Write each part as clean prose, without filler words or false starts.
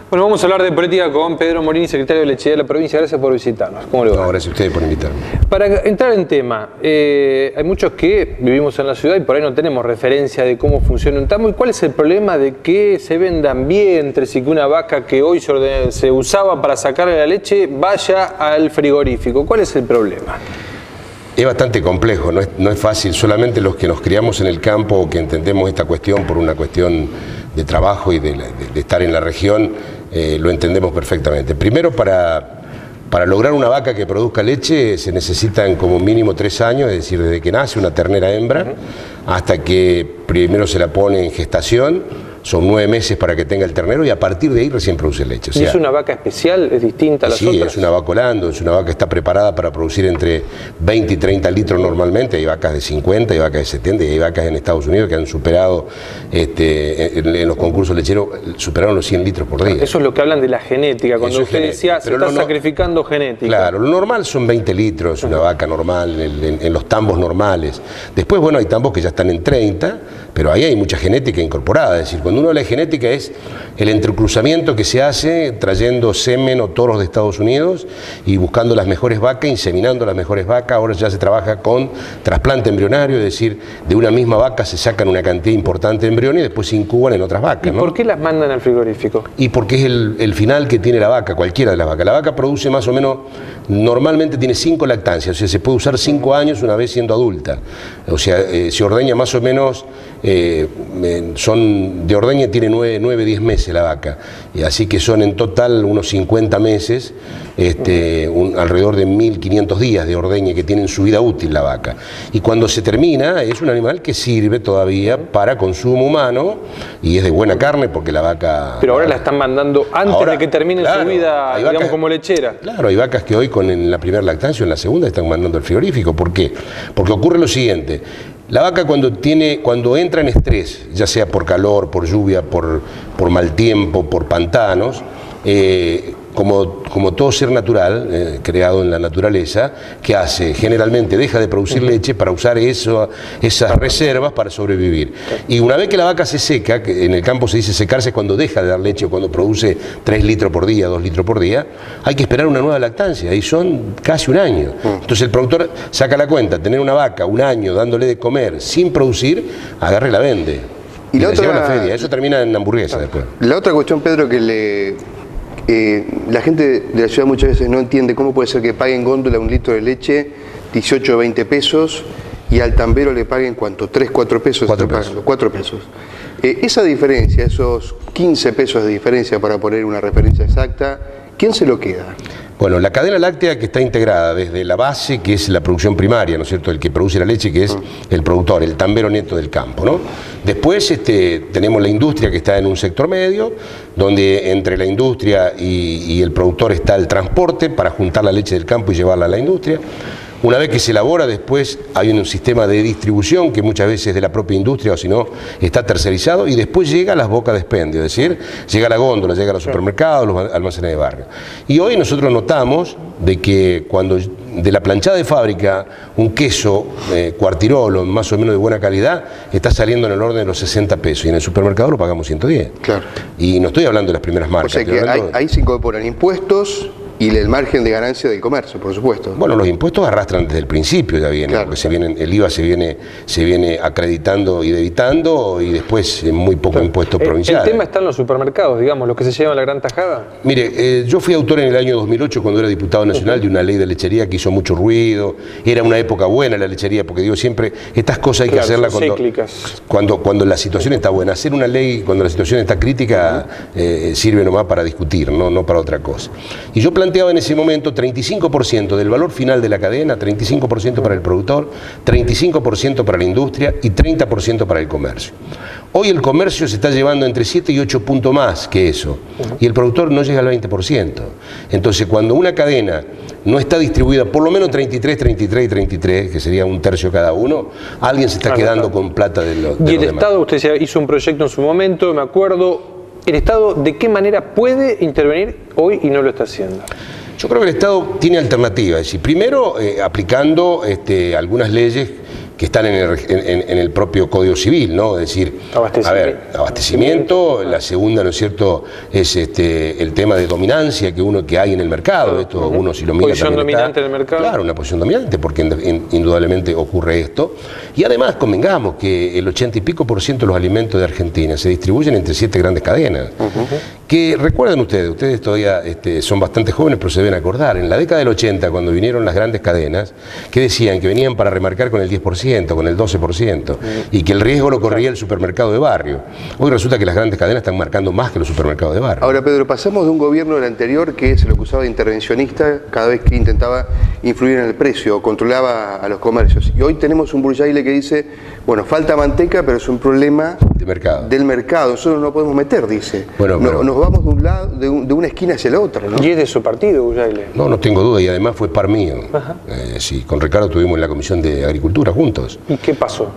Bueno, vamos a hablar de política con Pedro Morini, secretario de Lechería de la provincia. Gracias por visitarnos. ¿Cómo le va? No, gracias a ustedes por invitarme. Para entrar en tema, hay muchos que vivimos en la ciudad y por ahí no tenemos referencia de cómo funciona un tambo. ¿Y cuál es el problema de que se vendan vientres y que una vaca que hoy se usaba para sacarle la leche vaya al frigorífico? ¿Cuál es el problema? Es bastante complejo, no es fácil. Solamente los que nos criamos en el campo o que entendemos esta cuestión por una cuestión de trabajo y de estar en la región, lo entendemos perfectamente. Primero, para lograr una vaca que produzca leche se necesitan como mínimo 3 años, es decir, desde que nace una ternera hembra hasta que primero se la pone en gestación. Son 9 meses para que tenga el ternero y a partir de ahí recién produce leche. O sea, ¿y es una vaca especial? ¿Es distinta a las otras? Sí, es una vaca Holando, es una vaca que está preparada para producir entre 20 y 30 litros normalmente. Hay vacas de 50, hay vacas de 70 y hay vacas en Estados Unidos que han superado, en los concursos lecheros, superaron los 100 litros por día. Eso es lo que hablan de la genética, cuando usted decía, se está sacrificando genética. Claro, lo normal son 20 litros, una vaca normal, en los tambos normales. Después, bueno, hay tambos que ya están en 30, pero ahí hay mucha genética incorporada. Es decir, cuando uno habla de genética es el entrecruzamiento que se hace trayendo semen o toros de Estados Unidos y buscando las mejores vacas, inseminando las mejores vacas. Ahora ya se trabaja con trasplante embrionario, es decir, de una misma vaca se sacan una cantidad importante de embriones y después se incuban en otras vacas. ¿Y por qué las mandan al frigorífico? Y porque es el final que tiene la vaca, cualquiera de las vacas. La vaca produce más o menos, normalmente tiene 5 lactancias, o sea, se puede usar 5 años una vez siendo adulta. O sea, se ordeña más o menos, son de ordeña tiene 9-10 meses la vaca, y así que son en total unos 50 meses, alrededor de 1500 días de ordeña que tienen su vida útil la vaca. Y cuando se termina, es un animal que sirve todavía para consumo humano y es de buena carne porque la vaca... Pero ahora la están mandando antes de que termine su vida, digamos, vacas, como lechera. Claro, hay vacas que hoy en la primera lactancia o en la segunda están mandando al frigorífico. ¿Por qué? Porque ocurre lo siguiente. La vaca cuando entra en estrés, ya sea por calor, por lluvia, por mal tiempo, por pantanos, como todo ser natural, creado en la naturaleza, ¿qué hace? Generalmente deja de producir leche para usar esas reservas para sobrevivir. Y una vez que la vaca se seca, que en el campo se dice secarse cuando deja de dar leche o cuando produce 3 litros por día, 2 litros por día, hay que esperar una nueva lactancia y son casi un año. Entonces el productor saca la cuenta, tener una vaca un año dándole de comer sin producir, agarra y la vende. Y la lleva a la feria, eso termina en hamburguesa después. La otra cuestión, Pedro, que la gente de la ciudad muchas veces no entiende cómo puede ser que paguen góndola 1 litro de leche 18 o 20 pesos y al tambero le paguen ¿cuánto? 3, 4 pesos. 4 pesos. Esa diferencia, esos 15 pesos de diferencia para poner una referencia exacta, ¿quién se lo queda? Bueno, la cadena láctea que está integrada desde la base, que es la producción primaria, ¿no es cierto?, el que produce la leche, que es el productor, el tambero neto del campo, ¿no? Después tenemos la industria que está en un sector medio, donde entre la industria y el productor está el transporte para juntar la leche del campo y llevarla a la industria. Una vez que se elabora, después hay un sistema de distribución que muchas veces es de la propia industria o si no está tercerizado y después llega a las bocas de expendio, es decir, llega a la góndola, llega a los supermercados, los almacenes de barrio. Y hoy nosotros notamos de que cuando de la planchada de fábrica un queso cuartirolo más o menos de buena calidad está saliendo en el orden de los 60 pesos y en el supermercado lo pagamos 110. Claro. Y no estoy hablando de las primeras marcas. O sea que ahí se incorporan impuestos y el margen de ganancia del comercio, por supuesto. Bueno, los impuestos arrastran desde el principio, ya viene, claro, porque el IVA se viene acreditando y debitando y después muy poco impuesto provincial. El tema está en los supermercados, digamos, los que se llevan la gran tajada. Mire, yo fui autor en el año 2008 cuando era diputado nacional de una ley de lechería que hizo mucho ruido. Era una época buena la lechería, porque digo siempre, estas cosas hay que hacerlas cuando la situación está buena. Hacer una ley cuando la situación está crítica sirve nomás para discutir, no para otra cosa. Y yo planteaba en ese momento 35% del valor final de la cadena, 35% para el productor, 35% para la industria y 30% para el comercio. Hoy el comercio se está llevando entre 7 y 8 puntos más que eso y el productor no llega al 20%. Entonces cuando una cadena no está distribuida por lo menos 33, 33 y 33, que sería un tercio cada uno, alguien se está quedando con plata de los demás. Y el Estado, usted hizo un proyecto en su momento, me acuerdo. ¿El Estado de qué manera puede intervenir hoy y no lo está haciendo? Yo creo que el Estado tiene alternativas. Es decir, primero aplicando algunas leyes que están en el propio Código Civil, ¿no? Es decir, abastecimiento, la segunda, ¿no es cierto?, es el tema de dominancia que hay en el mercado, esto uno si lo mira posición dominante en el mercado. Claro, una posición dominante, porque indudablemente ocurre esto. Y además, convengamos que el 80 y pico % de los alimentos de Argentina se distribuyen entre 7 grandes cadenas, que recuerden ustedes todavía son bastante jóvenes, pero se deben acordar, en la década del 80, cuando vinieron las grandes cadenas, que decían que venían para remarcar con el 10%, con el 12%, y que el riesgo lo corría el supermercado de barrio. Hoy resulta que las grandes cadenas están marcando más que los supermercados de barrio. Ahora, Pedro, pasamos de un gobierno del anterior que se lo acusaba de intervencionista cada vez que intentaba influir en el precio o controlaba a los comercios. Y hoy tenemos un Burjaile que dice, bueno, falta manteca, pero es un problema del mercado. Nosotros no podemos meter, dice. Bueno, nos vamos de un lado, de una esquina hacia la otra, ¿no? ¿Y es de su partido, Burjaile? No tengo duda, y además fue par mío. Sí, con Ricardo estuvimos en la Comisión de Agricultura juntos. ¿Y qué pasó?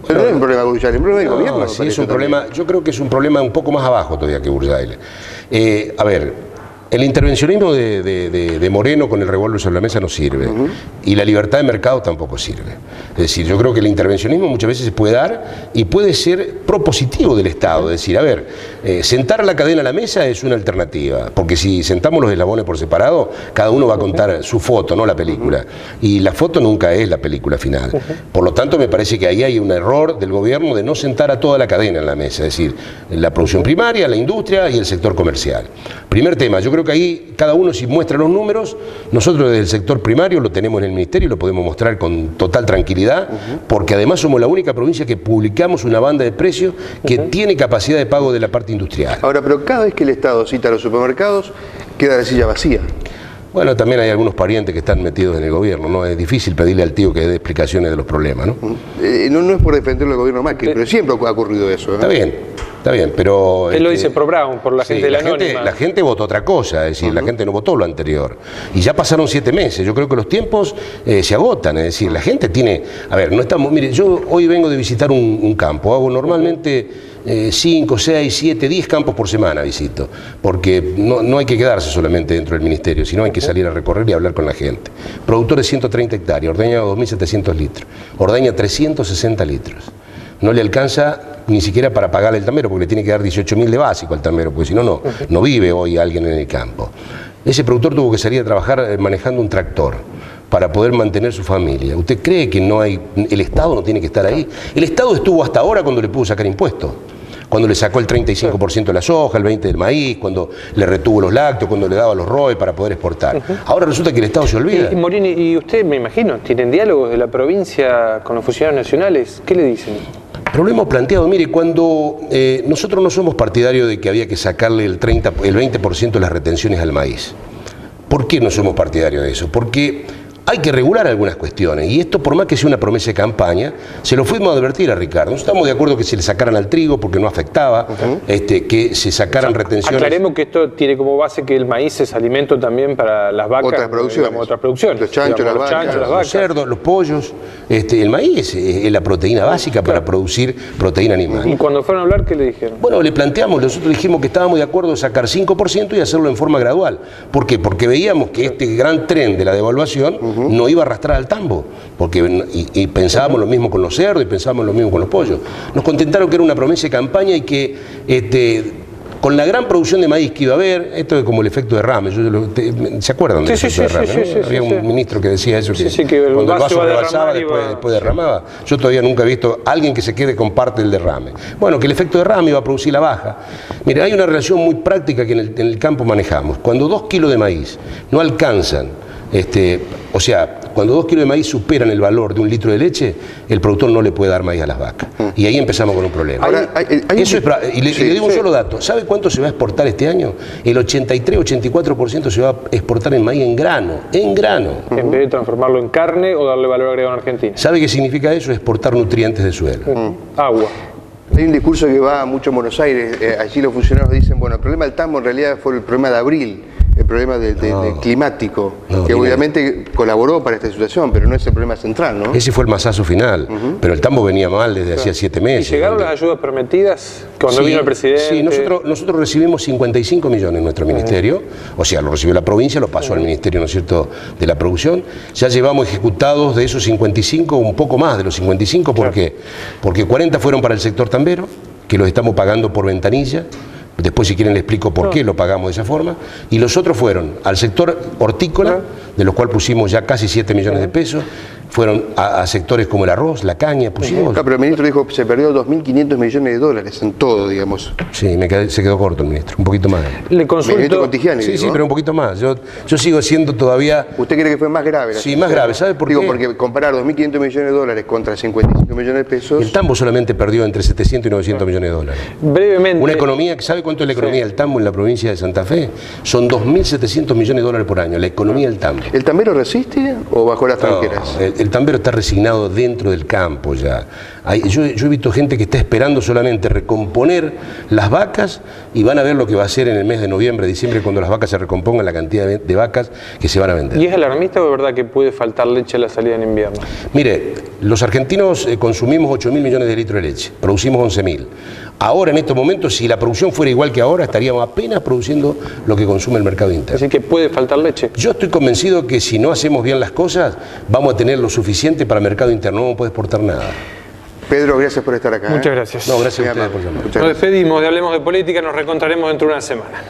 Pero no es un problema Burjaile, es un problema del gobierno. Sí, es un problema, yo creo que es un problema un poco más abajo todavía que Burjaile. A ver, el intervencionismo de Moreno con el revólver sobre la mesa no sirve, y la libertad de mercado tampoco sirve. Es decir, yo creo que el intervencionismo muchas veces se puede dar y puede ser propositivo del Estado. Es decir, a ver, sentar la cadena a la mesa es una alternativa, porque si sentamos los eslabones por separado, cada uno va a contar su foto, no la película. Y la foto nunca es la película final. Por lo tanto, me parece que ahí hay un error del gobierno de no sentar a toda la cadena en la mesa, es decir, la producción primaria, la industria y el sector comercial. Primer tema, yo creo que ahí cada uno, si muestra los números, nosotros desde el sector primario lo tenemos en el Ministerio y lo podemos mostrar con total tranquilidad, porque además somos la única provincia que publicamos una banda de precios que tiene capacidad de pago de la parte industrial. Ahora, pero cada vez que el Estado cita a los supermercados, queda la silla vacía. Bueno, también hay algunos parientes que están metidos en el gobierno, ¿no? Es difícil pedirle al tío que dé explicaciones de los problemas, ¿no? No es por defenderlo al gobierno Macri, pero siempre ha ocurrido eso, ¿eh? Está bien, pero... Él lo dice pro Brown, por la gente de la Anónima. La gente votó otra cosa, es decir, la gente no votó lo anterior. Y ya pasaron 7 meses, yo creo que los tiempos se agotan, es decir, la gente tiene... A ver, no estamos... Mire, yo hoy vengo de visitar un campo, hago normalmente 5, 6, 7, 10 campos por semana visito, porque no hay que quedarse solamente dentro del ministerio, sino hay que salir a recorrer y hablar con la gente. Productor de 130 hectáreas, ordeña 2.700 litros, ordeña 360 litros. No le alcanza ni siquiera para pagarle el tambero, porque le tiene que dar 18.000 de básico al tambero, porque si no, no vive hoy alguien en el campo. Ese productor tuvo que salir a trabajar manejando un tractor para poder mantener su familia. ¿Usted cree que el Estado no tiene que estar ahí? El Estado estuvo hasta ahora cuando le pudo sacar impuestos. Cuando le sacó el 35% de la soja, el 20% del maíz, cuando le retuvo los lácteos, cuando le daba los ROE para poder exportar. Ahora resulta que el Estado se olvida. Y Morini, y usted, me imagino, tienen diálogos de la provincia con los funcionarios nacionales. ¿Qué le dicen? Pero lo hemos planteado, mire, cuando nosotros no somos partidarios de que había que sacarle el 20% de las retenciones al maíz. ¿Por qué no somos partidarios de eso? Porque hay que regular algunas cuestiones, y esto, por más que sea una promesa de campaña, se lo fuimos a advertir a Ricardo. No estamos de acuerdo que se le sacaran al trigo porque no afectaba, que se sacaran retenciones. Aclaremos que esto tiene como base que el maíz es alimento también para las vacas. Otras producciones. Los chanchos, las vacas, los cerdos, los pollos. El maíz es la proteína básica para producir proteína animal. ¿Y cuando fueron a hablar, qué le dijeron? Bueno, le planteamos, nosotros dijimos que estábamos de acuerdo en sacar 5% y hacerlo en forma gradual. ¿Por qué? Porque veíamos que este gran tren de la devaluación no iba a arrastrar al tambo, porque y pensábamos lo mismo con los cerdos y pensábamos lo mismo con los pollos. Nos contentaron que era una promesa de campaña y que con la gran producción de maíz que iba a haber, esto es como el efecto derrame. ¿Se acuerdan del efecto derrame? Sí, había un ministro que decía eso, que cuando el vaso rebasaba después derramaba. Yo todavía nunca he visto a alguien que se quede con parte del derrame. Bueno, que el efecto derrame iba a producir la baja. Mire, hay una relación muy práctica que en el campo manejamos. Cuando 2 kilos de maíz no alcanzan, o sea, cuando 2 kilos de maíz superan el valor de 1 litro de leche, el productor no le puede dar maíz a las vacas. Y ahí empezamos con un problema. Ahora, le digo un solo dato. ¿Sabe cuánto se va a exportar este año? El 83-84% se va a exportar en maíz en grano. En grano. En vez de transformarlo en carne o darle valor agregado en Argentina. ¿Sabe qué significa eso? Exportar nutrientes de suelo. Agua. Hay un discurso que va mucho en Buenos Aires. Allí los funcionarios dicen, bueno, el problema del tambo en realidad fue el problema de abril. el problema del climático, que obviamente colaboró para esta situación, pero no es el problema central, ¿no? Ese fue el masazo final, pero el tambo venía mal desde hacía 7 meses. ¿Y llegaron las ayudas prometidas cuando vino el presidente? Sí, nosotros recibimos 55 millones en nuestro ministerio, o sea, lo recibió la provincia, lo pasó al ministerio, ¿no es cierto?, de la producción. Ya llevamos ejecutados de esos 55, un poco más de los 55, ¿por qué? Porque 40 fueron para el sector tambero, que los estamos pagando por ventanilla. Después, si quieren, le explico por qué lo pagamos de esa forma. Y los otros fueron al sector hortícola, de los cuales pusimos ya casi 7 millones de pesos. Fueron a sectores como el arroz, la caña, pusimos... Pero el ministro dijo que se perdió 2.500 millones de dólares en todo, digamos. Sí, se quedó corto el ministro, un poquito más. Le consulto... Contigiani, sí, pero un poquito más. Yo sigo siendo todavía... ¿Usted cree que fue más grave? Sí, más grave. ¿Sabe por qué? Digo, porque comparar 2.500 millones de dólares contra 55 millones de pesos... El tambo solamente perdió entre 700 y 900 millones de dólares. Brevemente... Una economía, ¿sabe cuánto es la economía del tambo en la provincia de Santa Fe? Son 2.700 millones de dólares por año, la economía del tambo. ¿El tambero resiste o bajo las tranqueras? El tambero está resignado dentro del campo ya. Yo he visto gente que está esperando solamente recomponer las vacas y van a ver lo que va a hacer en el mes de noviembre, diciembre, cuando las vacas se recompongan, la cantidad de vacas que se van a vender. ¿Y es alarmista o es verdad que puede faltar leche a la salida en invierno? Mire, los argentinos consumimos 8.000 millones de litros de leche, producimos 11.000. Ahora, en estos momentos, si la producción fuera igual que ahora, estaríamos apenas produciendo lo que consume el mercado interno. Así que puede faltar leche. Yo estoy convencido que si no hacemos bien las cosas, vamos a tener lo suficiente para el mercado interno, no vamos a poder exportar nada. Pedro, gracias por estar acá. Muchas gracias. No, gracias a ustedes por llamar. Nos despedimos de Hablemos de Política, nos reencontraremos dentro de una semana.